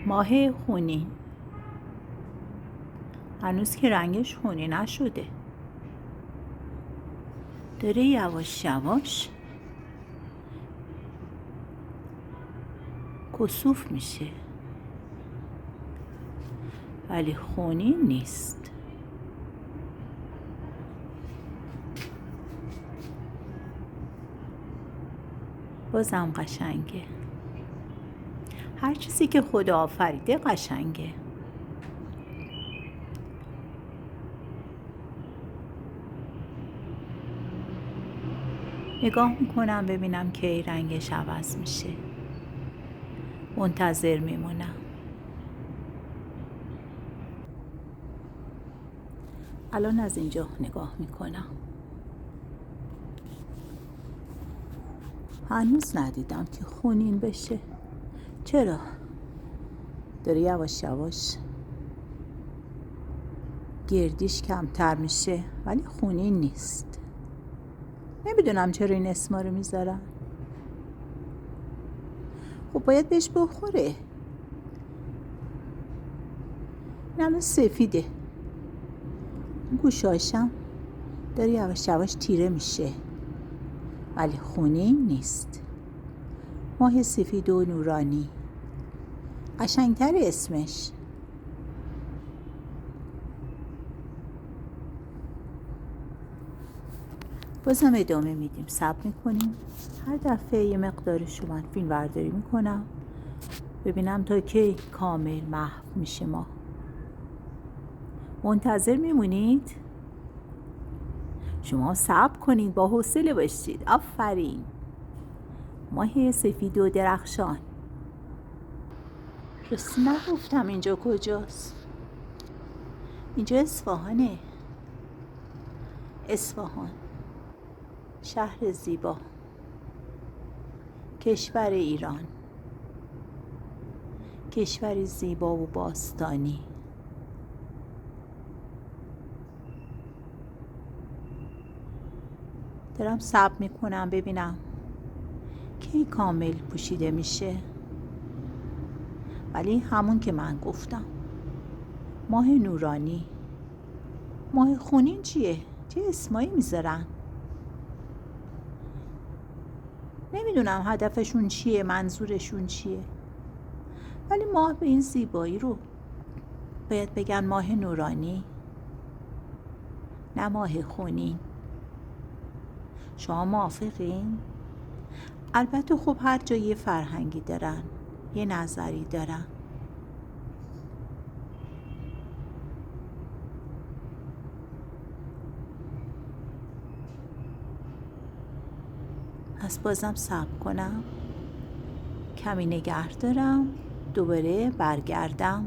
ماه خونین هنوز که رنگش خونی نشده، داره یواش یواش کسوف میشه، ولی خونین نیست. بازم قشنگه. هر چیزی که خدا آفریده قشنگه. نگاه میکنم ببینم کی رنگش عوض میشه. منتظر میمونم. الان از اینجا نگاه میکنم. هنوز ندیدم که خونین بشه. چرا؟ داره یواش یواش گردیش کمتر میشه، ولی خونین نیست. نمیدونم چرا این اسما رو میذارن. خب باید بهش بخوره. این الان سفیده، گوشاشم داره یواش یواش تیره میشه، ولی خونین نیست. ماه سفید و نورانی، قشنگتر اسمش. بازم ادامه میدیم، صبر میکنیم. هر دفعه یه مقدارش رو من فیلم برداری میکنم ببینم تا کی کامل محو میشه. ما منتظر میمونید. شما صبر کنید، با حوصله باشید. آفرین. ماه سفید و درخشان. راستی نگفتم اینجا کجاست. اینجا اصفهانه. اصفهان، شهر زیبا، کشور ایران، کشوری زیبا و باستانی. دارم صبر میکنم ببینم کی کامل پوشیده میشه، ولی همون که من گفتم، ماه نورانی. ماه خونین چیه؟ چه اسمایی میذارن؟ نمیدونم هدفشون چیه، منظورشون چیه، ولی ماه به این زیبایی رو باید بگن ماه نورانی، نه ماه خونین. شما موافقین؟ البته خب هر جا یه فرهنگی دارن، یه نظری دارن. پس بازم صبر کنم، کمی نگه دارم، دوباره برگردم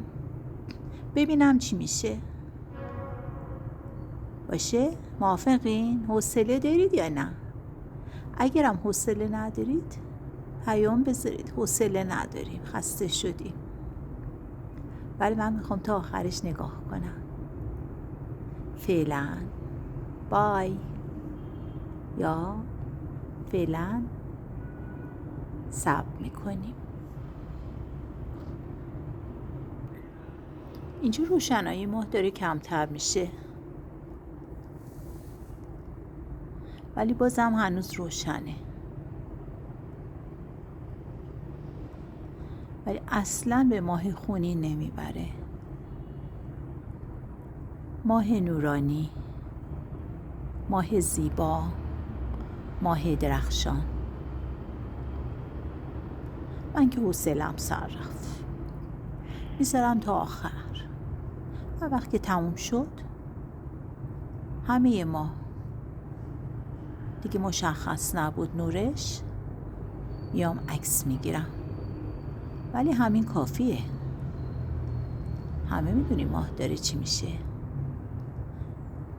ببینم چی میشه. باشه؟ موافقین؟ حوصله دارید یا نه؟ اگرم حوصله ندارید پیام بذارید حوصله نداریم، خسته شدیم. ولی من میخوام تا آخرش نگاه کنم. فعلا بای، یا فعلا صبر میکنیم. اینجا روشنایی ماه داره کمتر میشه، ولی بازم هنوز روشنه. ولی اصلا به ماه خونی نمیبره. ماه نورانی، ماه زیبا، ماه درخشان. من که حوصله‌ام سر رفت، میذارم تا آخر. و وقتی تموم شد همه ما دیگه مشخص نبود نورش، میام عکس میگیرم. ولی همین کافیه. همه میدونیم ماه داره چی میشه.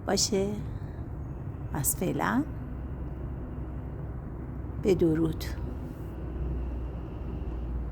باشه؟ پس فعلا بدرود.